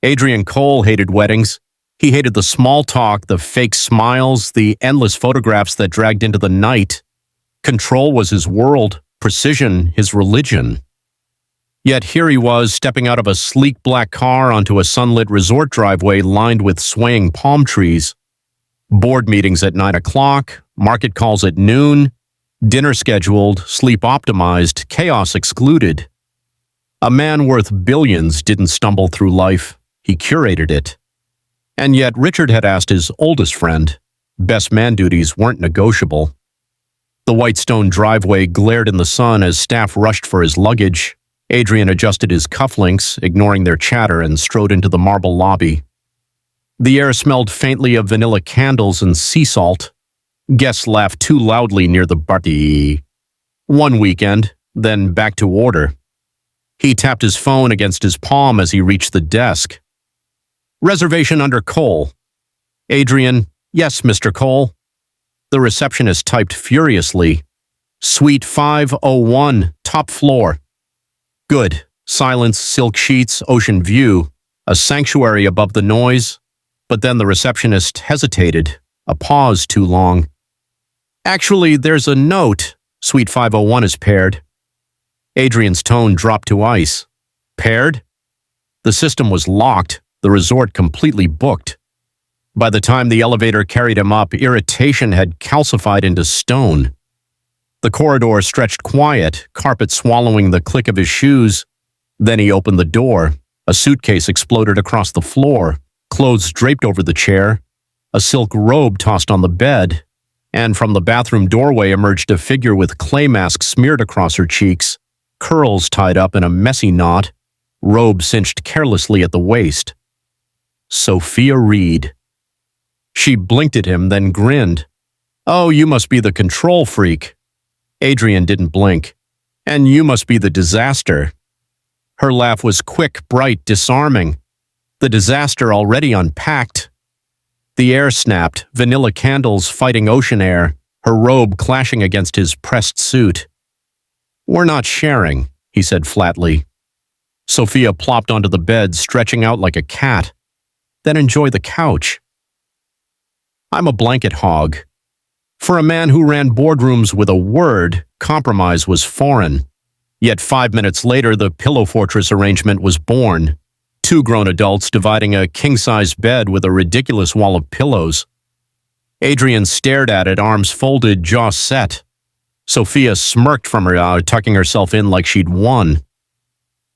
Adrian Cole hated weddings. He hated the small talk, the fake smiles, the endless photographs that dragged into the night. Control was his world, precision his religion. Yet here he was, stepping out of a sleek black car onto a sunlit resort driveway lined with swaying palm trees. Board meetings at 9 o'clock, market calls at noon, dinner scheduled, sleep optimized, chaos excluded. A man worth billions didn't stumble through life. He curated it. And yet Richard had asked his oldest friend. Best man duties weren't negotiable. The white stone driveway glared in the sun as staff rushed for his luggage. Adrian adjusted his cufflinks, ignoring their chatter, and strode into the marble lobby. The air smelled faintly of vanilla candles and sea salt. Guests laughed too loudly near the party. One weekend, then back to order. He tapped his phone against his palm as he reached the desk. Reservation under Cole. Adrian, yes, Mr. Cole. The receptionist typed furiously. Suite 501, top floor. Good. Silence, silk sheets, ocean view. A sanctuary above the noise. But then the receptionist hesitated. A pause too long. Actually, there's a note. Suite 501 is paired. Adrian's tone dropped to ice. Paired? The system was locked, the resort completely booked. By the time the elevator carried him up, irritation had calcified into stone. The corridor stretched quiet, carpet swallowing the click of his shoes. Then he opened the door. A suitcase exploded across the floor, clothes draped over the chair, a silk robe tossed on the bed, and from the bathroom doorway emerged a figure with clay mask smeared across her cheeks, curls tied up in a messy knot, robe cinched carelessly at the waist. Sofia Reed. She blinked at him, then grinned. Oh, you must be the control freak. Adrian didn't blink. And you must be the disaster. Her laugh was quick, bright, disarming. The disaster already unpacked. The air snapped, vanilla candles fighting ocean air, her robe clashing against his pressed suit. We're not sharing, he said flatly. Sofia plopped onto the bed, stretching out like a cat. Then enjoy the couch. I'm a blanket hog. For a man who ran boardrooms with a word, compromise was foreign. Yet 5 minutes later, the pillow fortress arrangement was born. 2 grown adults dividing a king-size bed with a ridiculous wall of pillows. Adrian stared at it, arms folded, jaw set. Sofia smirked from her, tucking herself in like she'd won.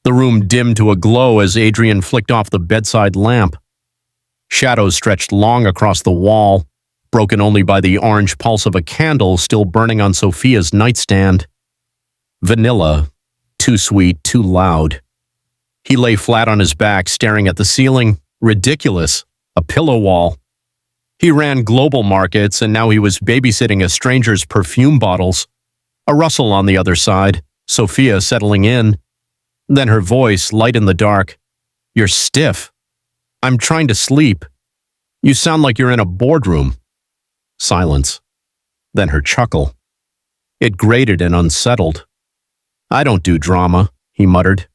The room dimmed to a glow as Adrian flicked off the bedside lamp. Shadows stretched long across the wall, broken only by the orange pulse of a candle still burning on Sofia's nightstand. Vanilla. Too sweet, too loud. He lay flat on his back, staring at the ceiling. Ridiculous. A pillow wall. He ran global markets, and now he was babysitting a stranger's perfume bottles. A rustle on the other side, Sofia settling in. Then her voice, light in the dark. You're stiff. I'm trying to sleep. You sound like you're in a boardroom. Silence. Then her chuckle. It grated and unsettled. I don't do drama, he muttered.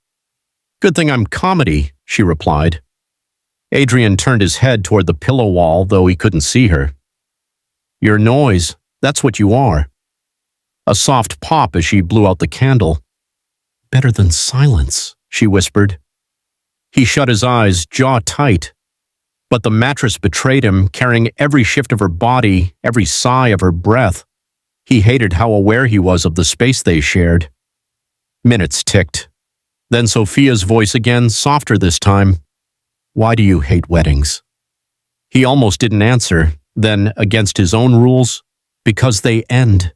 Good thing I'm comedy, she replied. Adrian turned his head toward the pillow wall, though he couldn't see her. Your noise, that's what you are. A soft pop as she blew out the candle. Better than silence, she whispered. He shut his eyes, jaw tight. But the mattress betrayed him, carrying every shift of her body, every sigh of her breath. He hated how aware he was of the space they shared. Minutes ticked. Then Sofia's voice again, softer this time. Why do you hate weddings? He almost didn't answer, then, against his own rules, because they end.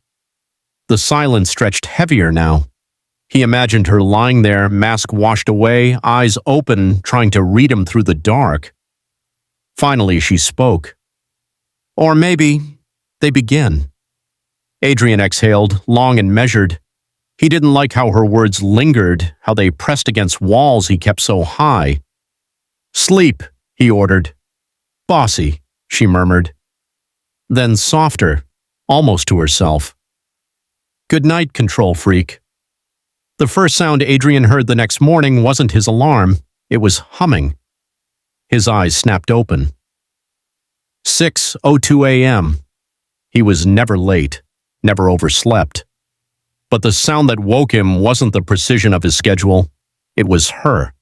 The silence stretched heavier now. He imagined her lying there, mask washed away, eyes open, trying to read him through the dark. Finally, she spoke. Or maybe they begin. Adrian exhaled, long and measured. He didn't like how her words lingered, how they pressed against walls he kept so high. Sleep, he ordered. Bossy, she murmured. Then softer, almost to herself. Good night, control freak. The first sound Adrian heard the next morning wasn't his alarm, it was humming. His eyes snapped open. 6:02 a.m. He was never late, never overslept. But the sound that woke him wasn't the precision of his schedule. It was her.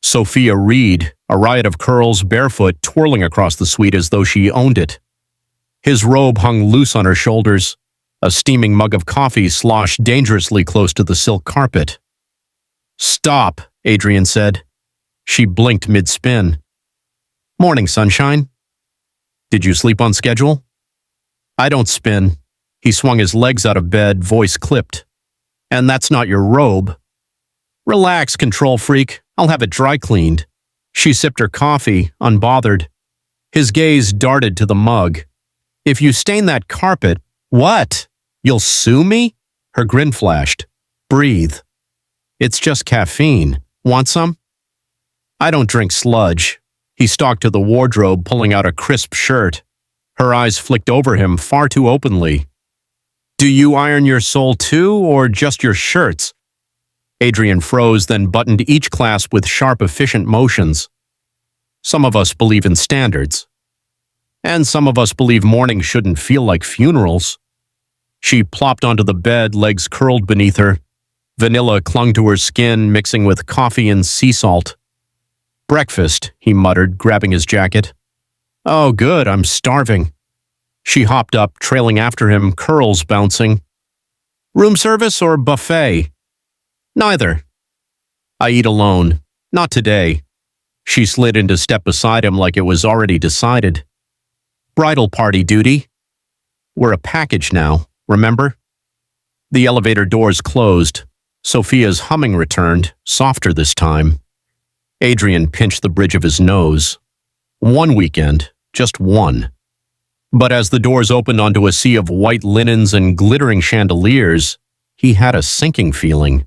Sofia Reed, a riot of curls, barefoot, twirling across the suite as though she owned it. His robe hung loose on her shoulders. A steaming mug of coffee sloshed dangerously close to the silk carpet. "Stop," Adrian said. She blinked mid-spin. "Morning, sunshine." "Did you sleep on schedule?" "I don't spin." He swung his legs out of bed, voice clipped. "And that's not your robe." "Relax, control freak. I'll have it dry cleaned." She sipped her coffee, unbothered. His gaze darted to the mug. "If you stain that carpet..." "What? You'll sue me?" Her grin flashed. "Breathe." "It's just caffeine. Want some?" "I don't drink sludge." He stalked to the wardrobe, pulling out a crisp shirt. Her eyes flicked over him far too openly. "Do you iron your soul too, or just your shirts?" Adrian froze, then buttoned each clasp with sharp, efficient motions. "Some of us believe in standards. And some of us believe mornings shouldn't feel like funerals." She plopped onto the bed, legs curled beneath her. Vanilla clung to her skin, mixing with coffee and sea salt. "Breakfast," he muttered, grabbing his jacket. "Oh, good, I'm starving." She hopped up, trailing after him, curls bouncing. "Room service or buffet?" "Neither." "I eat alone. Not today." She slid into step beside him like it was already decided. "Bridal party duty. We're a package now, remember?" The elevator doors closed. Sofia's humming returned, softer this time. Adrian pinched the bridge of his nose. One weekend, just one. But as the doors opened onto a sea of white linens and glittering chandeliers, he had a sinking feeling.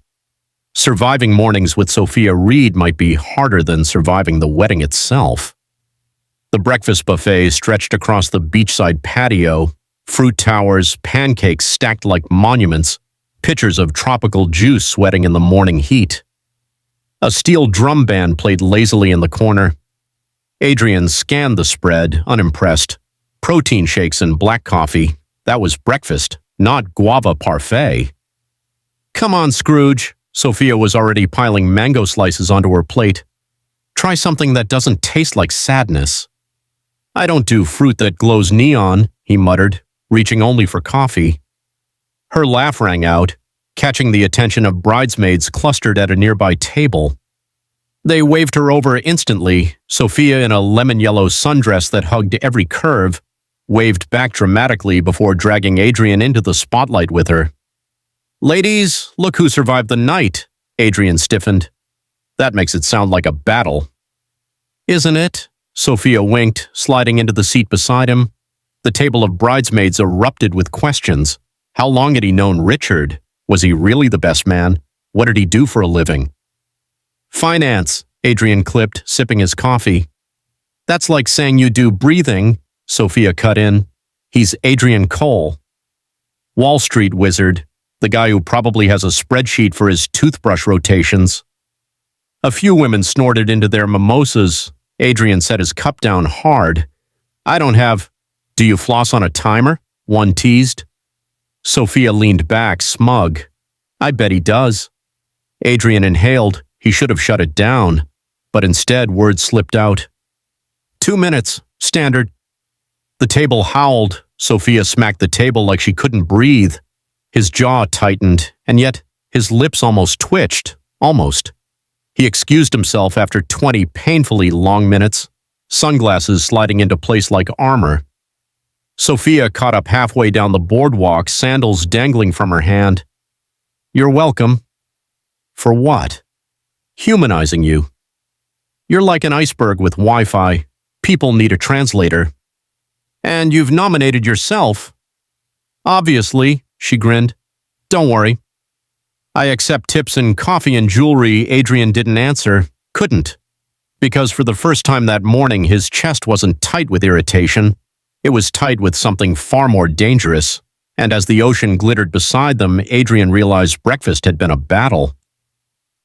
Surviving mornings with Sofia Reed might be harder than surviving the wedding itself. The breakfast buffet stretched across the beachside patio, fruit towers, pancakes stacked like monuments, pitchers of tropical juice sweating in the morning heat. A steel drum band played lazily in the corner. Adrian scanned the spread, unimpressed. Protein shakes and black coffee. That was breakfast, not guava parfait. "Come on, Scrooge." Sofia was already piling mango slices onto her plate. "Try something that doesn't taste like sadness." "I don't do fruit that glows neon," he muttered, reaching only for coffee. Her laugh rang out, catching the attention of bridesmaids clustered at a nearby table. They waved her over instantly. Sofia, in a lemon-yellow sundress that hugged every curve, waved back dramatically before dragging Adrian into the spotlight with her. "Ladies, look who survived the night," Adrian stiffened. "That makes it sound like a battle." "Isn't it?" Sofia winked, sliding into the seat beside him. The table of bridesmaids erupted with questions. How long had he known Richard? Was he really the best man? What did he do for a living? "Finance," Adrian clipped, sipping his coffee. "That's like saying you do breathing," Sofia cut in. "He's Adrian Cole." "Wall Street wizard, the guy who probably has a spreadsheet for his toothbrush rotations." A few women snorted into their mimosas. Adrian set his cup down hard. "I don't have..." "Do you floss on a timer?" one teased. Sofia leaned back, smug. "I bet he does." Adrian inhaled. He should have shut it down, but instead words slipped out. 2 minutes, standard." The table howled. Sofia smacked the table like she couldn't breathe. His jaw tightened, and yet his lips almost twitched. Almost. He excused himself after 20 painfully long minutes, sunglasses sliding into place like armor. Sofia caught up halfway down the boardwalk, sandals dangling from her hand. "You're welcome." "For what?" "Humanizing you. You're like an iceberg with Wi-Fi. People need a translator." "And you've nominated yourself." "Obviously," she grinned. "Don't worry." "I accept tips in coffee and jewelry." Adrian didn't answer. Couldn't. Because for the first time that morning, his chest wasn't tight with irritation. It was tight with something far more dangerous. And as the ocean glittered beside them, Adrian realized breakfast had been a battle.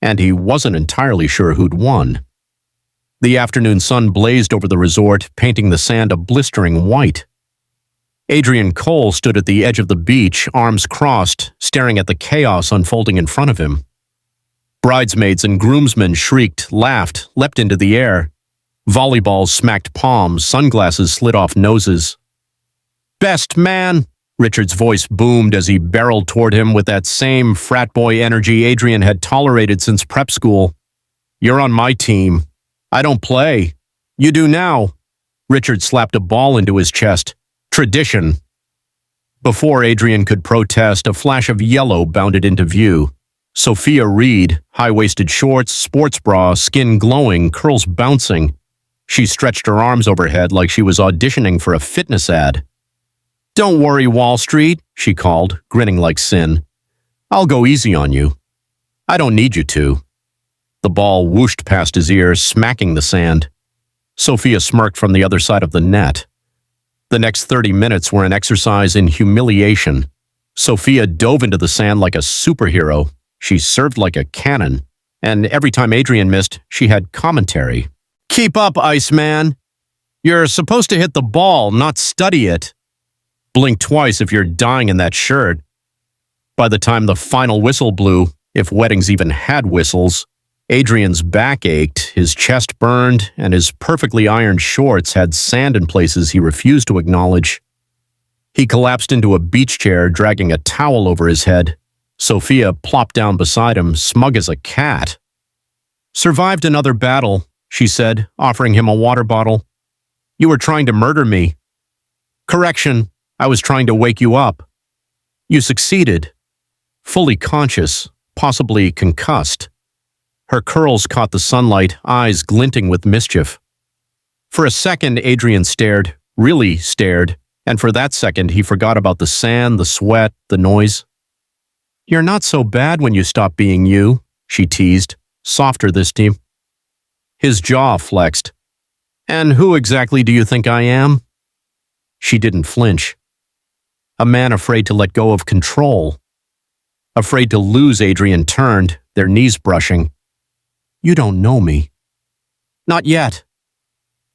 And he wasn't entirely sure who'd won. The afternoon sun blazed over the resort, painting the sand a blistering white. Adrian Cole stood at the edge of the beach, arms crossed, staring at the chaos unfolding in front of him. Bridesmaids and groomsmen shrieked, laughed, leapt into the air. Volleyballs smacked palms, sunglasses slid off noses. "Best man!" Richard's voice boomed as he barreled toward him with that same frat boy energy Adrian had tolerated since prep school. "You're on my team. I don't play. You do now." Richard slapped a ball into his chest. "Tradition." Before Adrian could protest, a flash of yellow bounded into view. Sofia Reed, high-waisted shorts, sports bra, skin glowing, curls bouncing. She stretched her arms overhead like she was auditioning for a fitness ad. "Don't worry, Wall Street," she called, grinning like sin. "I'll go easy on you. I don't need you to." The ball whooshed past his ear, smacking the sand. Sofia smirked from the other side of the net. The next 30 minutes were an exercise in humiliation. Sofia dove into the sand like a superhero. She served like a cannon. And every time Adrian missed, she had commentary. "Keep up, Iceman. You're supposed to hit the ball, not study it. Blink twice if you're dying in that shirt." By the time the final whistle blew, if weddings even had whistles, Adrian's back ached, his chest burned, and his perfectly ironed shorts had sand in places he refused to acknowledge. He collapsed into a beach chair, dragging a towel over his head. Sofia plopped down beside him, smug as a cat. "Survived another battle," she said, offering him a water bottle. "You were trying to murder me." "Correction, I was trying to wake you up. You succeeded. Fully conscious, possibly concussed." Her curls caught the sunlight, eyes glinting with mischief. For a second, Adrian stared, really stared, and for that second he forgot about the sand, the sweat, the noise. "You're not so bad when you stop being you," she teased, softer this time. His jaw flexed. "And who exactly do you think I am?" She didn't flinch. A man afraid to let go of control. Afraid to lose, Adrian turned, their knees brushing. "You don't know me." "Not yet."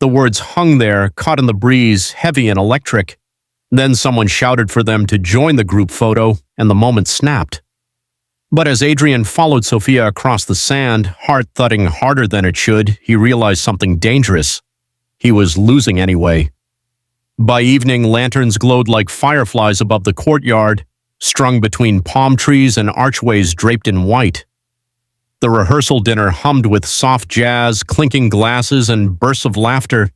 The words hung there, caught in the breeze, heavy and electric. Then someone shouted for them to join the group photo, and the moment snapped. But as Adrian followed Sofia across the sand, heart thudding harder than it should, he realized something dangerous. He was losing anyway. By evening, lanterns glowed like fireflies above the courtyard, strung between palm trees and archways draped in white. The rehearsal dinner hummed with soft jazz, clinking glasses, and bursts of laughter.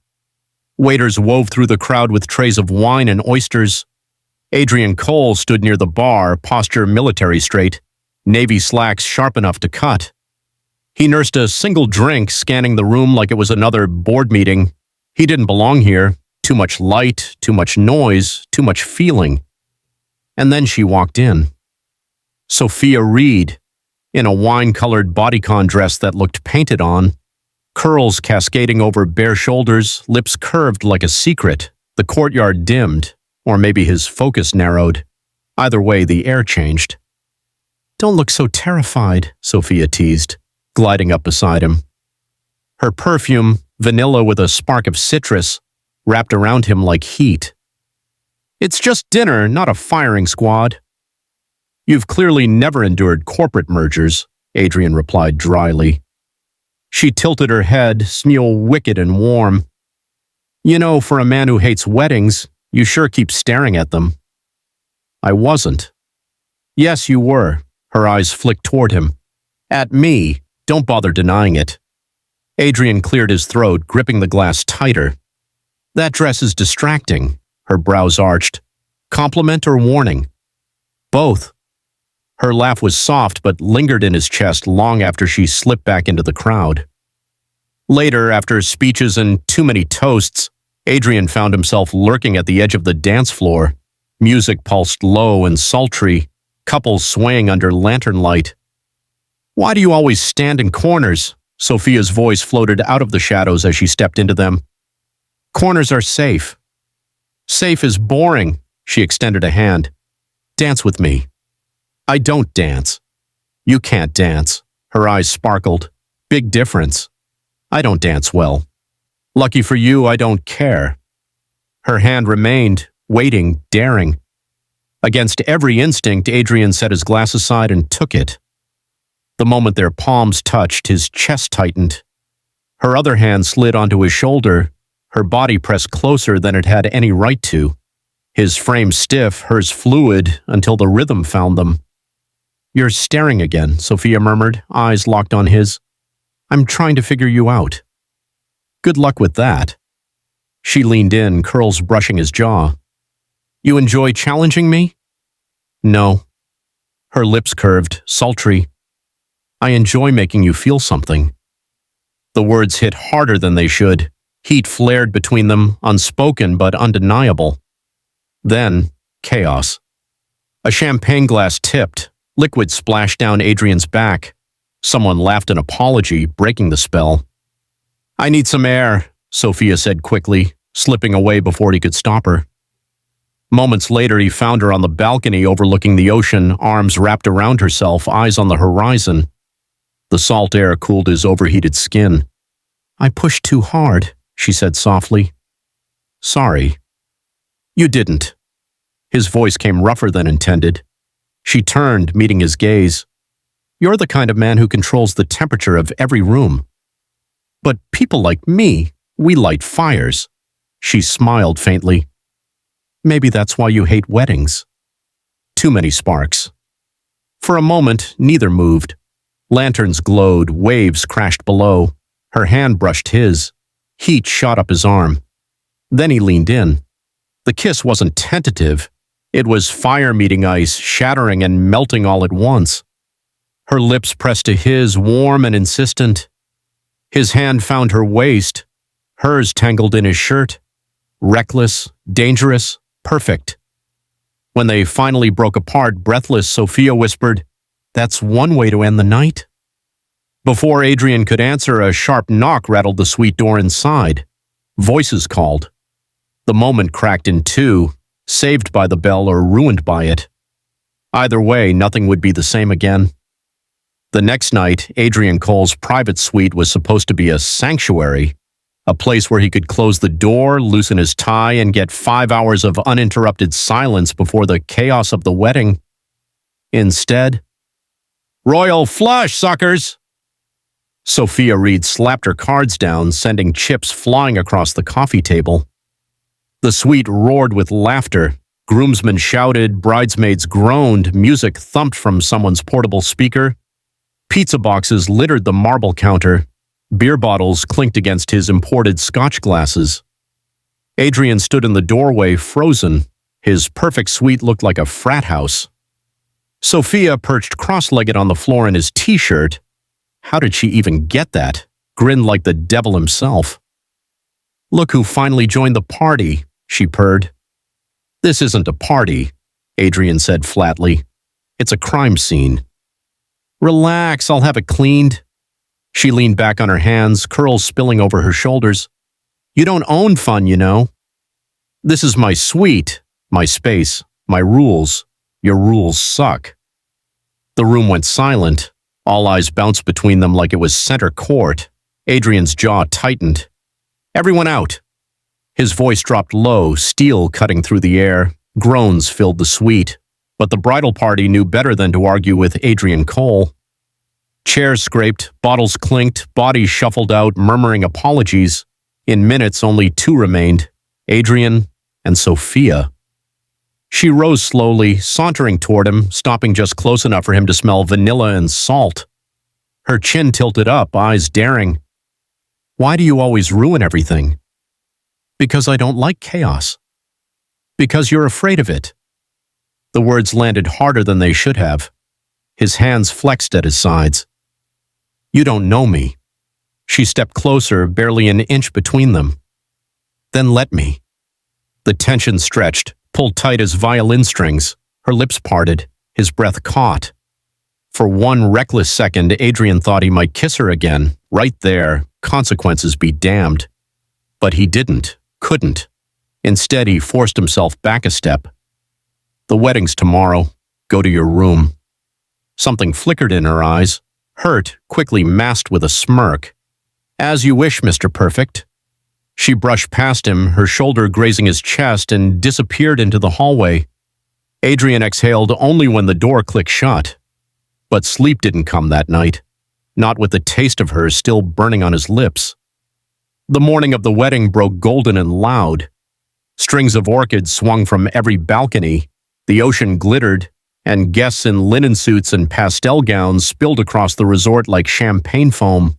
Waiters wove through the crowd with trays of wine and oysters. Adrian Cole stood near the bar, posture military straight, navy slacks sharp enough to cut. He nursed a single drink, scanning the room like it was another board meeting. He didn't belong here. Too much light, too much noise, too much feeling. And then she walked in. Sofia Reed, in a wine-colored bodycon dress that looked painted on, curls cascading over bare shoulders, lips curved like a secret. The courtyard dimmed, or maybe his focus narrowed. Either way, the air changed. "Don't look so terrified," Sofia teased, gliding up beside him. Her perfume, vanilla with a spark of citrus, wrapped around him like heat. "It's just dinner, not a firing squad." "You've clearly never endured corporate mergers," Adrian replied dryly. She tilted her head, smile wicked and warm. "You know, for a man who hates weddings, you sure keep staring at them." "I wasn't." "Yes, you were." Her eyes flicked toward him. "At me. Don't bother denying it." Adrian cleared his throat, gripping the glass tighter. "That dress is distracting." Her brows arched. "Compliment or warning?" "Both." Her laugh was soft but lingered in his chest long after she slipped back into the crowd. Later, after speeches and too many toasts, Adrian found himself lurking at the edge of the dance floor. Music pulsed low and sultry, couples swaying under lantern light. "Why do you always stand in corners?" Sofia's voice floated out of the shadows as she stepped into them. "Corners are safe." "Safe is boring." She extended a hand. "Dance with me." "I don't dance." "You can't dance." Her eyes sparkled. "Big difference." I don't dance well. Lucky for you, I don't care. Her hand remained, waiting, daring. Against every instinct, Adrian set his glass aside and took it. The moment their palms touched, his chest tightened. Her other hand slid onto his shoulder, her body pressed closer than it had any right to. His frame stiff, hers fluid, until the rhythm found them. You're staring again, Sofia murmured, eyes locked on his. I'm trying to figure you out. Good luck with that. She leaned in, curls brushing his jaw. You enjoy challenging me? No. Her lips curved, sultry. I enjoy making you feel something. The words hit harder than they should. Heat flared between them, unspoken but undeniable. Then, chaos. A champagne glass tipped. Liquid splashed down Adrian's back. Someone laughed an apology, breaking the spell. I need some air, Sofia said quickly, slipping away before he could stop her. Moments later, he found her on the balcony overlooking the ocean, arms wrapped around herself, eyes on the horizon. The salt air cooled his overheated skin. I pushed too hard, she said softly. Sorry. You didn't. His voice came rougher than intended. She turned, meeting his gaze. You're the kind of man who controls the temperature of every room. But people like me, we light fires. She smiled faintly. Maybe that's why you hate weddings. Too many sparks. For a moment, neither moved. Lanterns glowed, waves crashed below. Her hand brushed his. Heat shot up his arm. Then he leaned in. The kiss wasn't tentative. It was fire meeting ice, shattering and melting all at once. Her lips pressed to his, warm and insistent. His hand found her waist, hers tangled in his shirt. Reckless, dangerous, perfect. When they finally broke apart, breathless, Sofia whispered, That's one way to end the night. Before Adrian could answer, a sharp knock rattled the suite door inside. Voices called. The moment cracked in two, saved by the bell or ruined by it. Either way, nothing would be the same again. The next night, Adrian Cole's private suite was supposed to be a sanctuary, a place where he could close the door, loosen his tie, and get 5 hours of uninterrupted silence before the chaos of the wedding. Instead, Royal flush, suckers! Sofia Reed slapped her cards down, sending chips flying across the coffee table. The suite roared with laughter. Groomsmen shouted, bridesmaids groaned, music thumped from someone's portable speaker. Pizza boxes littered the marble counter. Beer bottles clinked against his imported scotch glasses. Adrian stood in the doorway, frozen. His perfect suite looked like a frat house. Sofia perched cross-legged on the floor in his t-shirt. How did she even get that? Grinned like the devil himself. Look who finally joined the party, she purred. This isn't a party, Adrian said flatly. It's a crime scene. Relax, I'll have it cleaned. She leaned back on her hands, curls spilling over her shoulders. You don't own fun, you know. This is my suite, my space, my rules. Your rules suck. The room went silent. All eyes bounced between them like it was center court. Adrian's jaw tightened. Everyone out. His voice dropped low, steel cutting through the air. Groans filled the suite. But the bridal party knew better than to argue with Adrian Cole. Chairs scraped, bottles clinked, bodies shuffled out, murmuring apologies. In minutes, only two remained, Adrian and Sofia. She rose slowly, sauntering toward him, stopping just close enough for him to smell vanilla and salt. Her chin tilted up, eyes daring. Why do you always ruin everything? Because I don't like chaos. Because you're afraid of it. The words landed harder than they should have. His hands flexed at his sides. You don't know me. She stepped closer, barely an inch between them. Then let me. The tension stretched, pulled tight as violin strings. Her lips parted, his breath caught. For one reckless second, Adrian thought he might kiss her again, right there, consequences be damned. But he didn't, couldn't. Instead, he forced himself back a step. The wedding's tomorrow. Go to your room. Something flickered in her eyes, hurt, quickly masked with a smirk. As you wish, Mr. Perfect. She brushed past him, her shoulder grazing his chest, and disappeared into the hallway. Adrian exhaled only when the door clicked shut. But sleep didn't come that night, not with the taste of her still burning on his lips. The morning of the wedding broke golden and loud. Strings of orchids swung from every balcony, the ocean glittered, and guests in linen suits and pastel gowns spilled across the resort like champagne foam.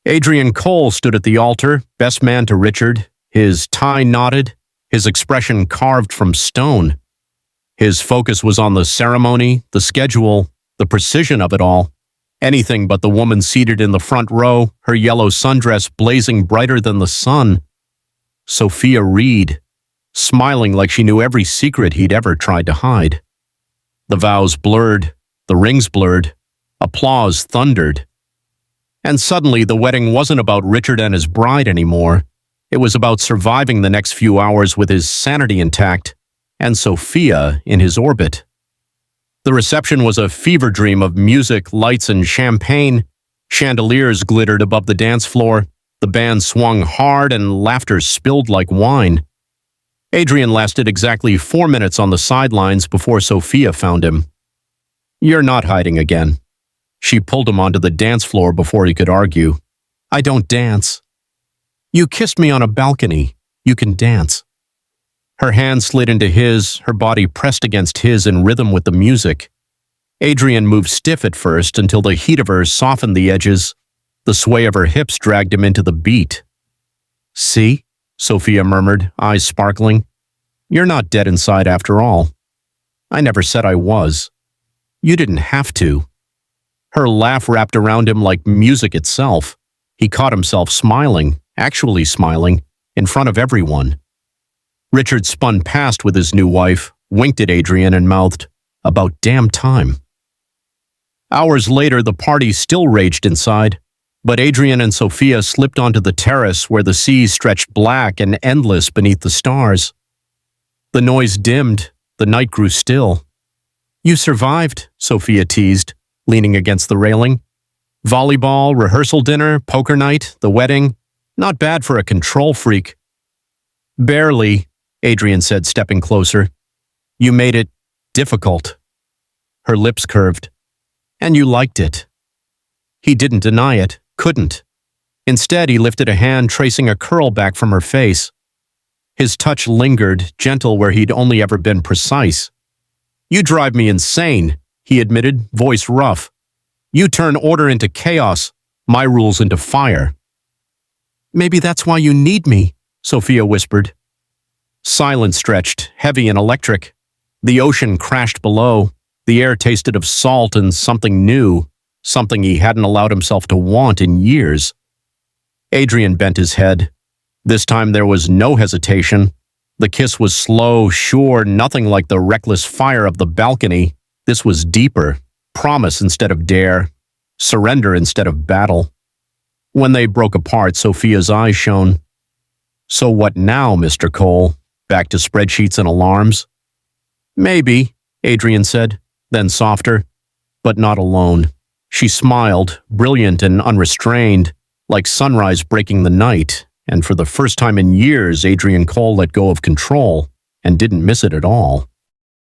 Adrian Cole stood at the altar, best man to Richard, his tie knotted, his expression carved from stone. His focus was on the ceremony, the schedule, the precision of it all. Anything but the woman seated in the front row, her yellow sundress blazing brighter than the sun. Sofia Reed, smiling like she knew every secret he'd ever tried to hide. The vows blurred, the rings blurred, applause thundered. And suddenly the wedding wasn't about Richard and his bride anymore. It was about surviving the next few hours with his sanity intact and Sofia in his orbit. The reception was a fever dream of music, lights, and champagne. Chandeliers glittered above the dance floor. The band swung hard and laughter spilled like wine. Adrian lasted exactly 4 minutes on the sidelines before Sofia found him. You're not hiding again. She pulled him onto the dance floor before he could argue. I don't dance. You kissed me on a balcony. You can dance. Her hand slid into his, her body pressed against his in rhythm with the music. Adrian moved stiff at first until the heat of her softened the edges. The sway of her hips dragged him into the beat. See? Sofia murmured, eyes sparkling. You're not dead inside after all. I never said I was. You didn't have to. Her laugh wrapped around him like music itself. He caught himself smiling, actually smiling, in front of everyone. Richard spun past with his new wife, winked at Adrian and mouthed, about damn time. Hours later, the party still raged inside, but Adrian and Sofia slipped onto the terrace where the sea stretched black and endless beneath the stars. The noise dimmed, the night grew still. You survived, Sofia teased, leaning against the railing. Volleyball, rehearsal dinner, poker night, the wedding. Not bad for a control freak. Barely, Adrian said, stepping closer. You made it difficult. Her lips curved. And you liked it. He didn't deny it, couldn't. Instead, he lifted a hand, tracing a curl back from her face. His touch lingered, gentle where he'd only ever been precise. You drive me insane, he admitted, voice rough. You turn order into chaos, my rules into fire. Maybe that's why you need me, Sofia whispered. Silence stretched, heavy and electric. The ocean crashed below. The air tasted of salt and something new, something he hadn't allowed himself to want in years. Adrian bent his head. This time there was no hesitation. The kiss was slow, sure, nothing like the reckless fire of the balcony. This was deeper, promise instead of dare, surrender instead of battle. When they broke apart, Sofia's eyes shone. So what now, Mr. Cole? Back to spreadsheets and alarms? Maybe, Adrian said, then softer, but not alone. She smiled, brilliant and unrestrained, like sunrise breaking the night, and for the first time in years, Adrian Cole let go of control and didn't miss it at all.